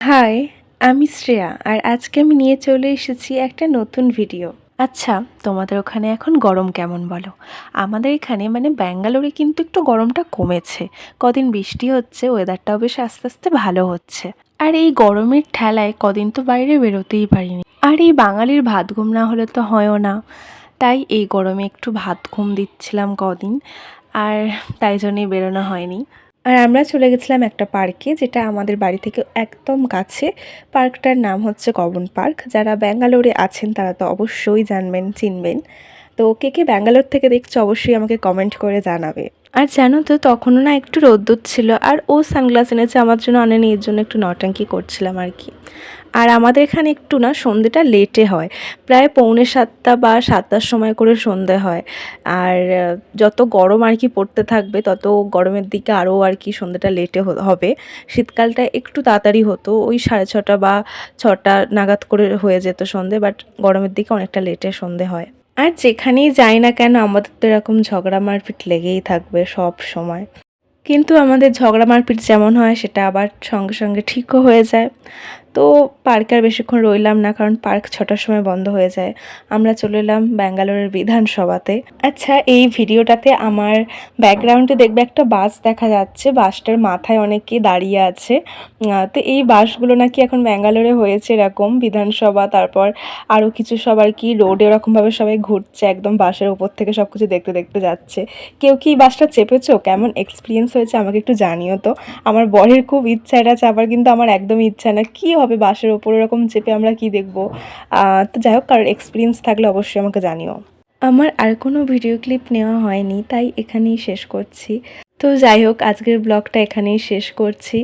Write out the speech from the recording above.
High, আমি শ্রেয়া আর আজকে আমি নিয়ে চলে এসেছি একটা নতুন ভিডিও। আচ্ছা, তোমাদের ওখানে এখন গরম কেমন বলো? আমাদের এখানে মানে ব্যাঙ্গালোরে কিন্তু একটু গরমটা কমেছে। কদিন বৃষ্টি হচ্ছে, ওয়েদারটাও বেশ আস্তে আস্তে ভালো হচ্ছে। আর এই গরমের ঠেলায় কদিন তো বাইরে বেরোতেই পারিনি। আর এই বাঙালির ভাত ঘুম না হলে তো হয়ও না। তাই এই গরমে একটু ভাত ঘুম দিচ্ছিলাম কদিন, আর তাই জন্যই বেরোনো হয়নি। আর আমরা চলে গেছিলাম একটা পার্কে, যেটা আমাদের বাড়ি থেকে একদম কাছে। পার্কটার নাম হচ্ছে কবন পার্ক। যারা ব্যাঙ্গালোরে আছেন তারা তো অবশ্যই জানবেন, চিনবেন। তো কে কে ব্যাঙ্গালোর থেকে দেখছো অবশ্যই আমাকে কমেন্ট করে জানাবে। আর জানো তো তখনও না একটু রোদ্দুর ছিল, আর ও সানগ্লাস এনেছে আমার জন্য, আনেনি, এর জন্য একটু নটাঙ্কি করছিলাম আর কি। আর আমাদের এখানে একটু না সন্ধেটা লেটে হয়, প্রায় 6:45 বা 7টার সময় করে সন্ধে হয়। আর যত গরম আর কি পড়তে থাকবে তত গরমের দিকে আরও আর কি সন্ধেটা লেটে হবে। শীতকালটা একটু তাড়াতাড়ি হতো, ওই 6:30 বা 6টা নাগাদ করে হয়ে যেত সন্ধে, বাট গরমের দিকে অনেকটা লেটে সন্ধে হয়। আর যেখানেই যাই না কেন আমাদের তো এরকম ঝগড়া মারপিট লেগেই থাকবে সব সময়। কিন্তু আমাদের ঝগড়া মারপিট যেমন হয় সেটা আবার সঙ্গে সঙ্গে ঠিকও হয়ে যায়। তো পার্কে আর বেশিক্ষণ রইলাম না, কারণ পার্ক 6টার সময় বন্ধ হয়ে যায়। আমরা চলে এলাম ব্যাঙ্গালোরের বিধানসভাতে। আচ্ছা, এই ভিডিওটাতে আমার ব্যাকগ্রাউন্ডে দেখবে একটা বাস দেখা যাচ্ছে, বাসটার মাথায় অনেকে দাঁড়িয়ে আছে। তো এই বাসগুলো নাকি এখন ব্যাঙ্গালোরে হয়েছে এরকম বিধানসভা, তারপর আরও কিছু সব আর কি রোডে এরকমভাবে সবাই ঘুরছে, একদম বাসের ওপর থেকে সব কিছু দেখতে দেখতে যাচ্ছে। কেউ কি বাসটা চেপেছো? কেমন এক্সপিরিয়েন্স হয়েছে আমাকে একটু জানিও তো। আমার বরের খুব ইচ্ছা এটা চাপার, কিন্তু আমার একদমই ইচ্ছা না। কি হবে বাসের ওপর এরকম চেপে, আমরা কি দেখবো? তো যাই হোক, কারোর এক্সপিরিয়েন্স থাকলে অবশ্যই আমাকে জানিও। আমার আর কোনো ভিডিও ক্লিপ নেওয়া হয়নি, তাই এখানেই শেষ করছি। তো যাই হোক, আজকের ব্লগটা এখানেই শেষ করছি।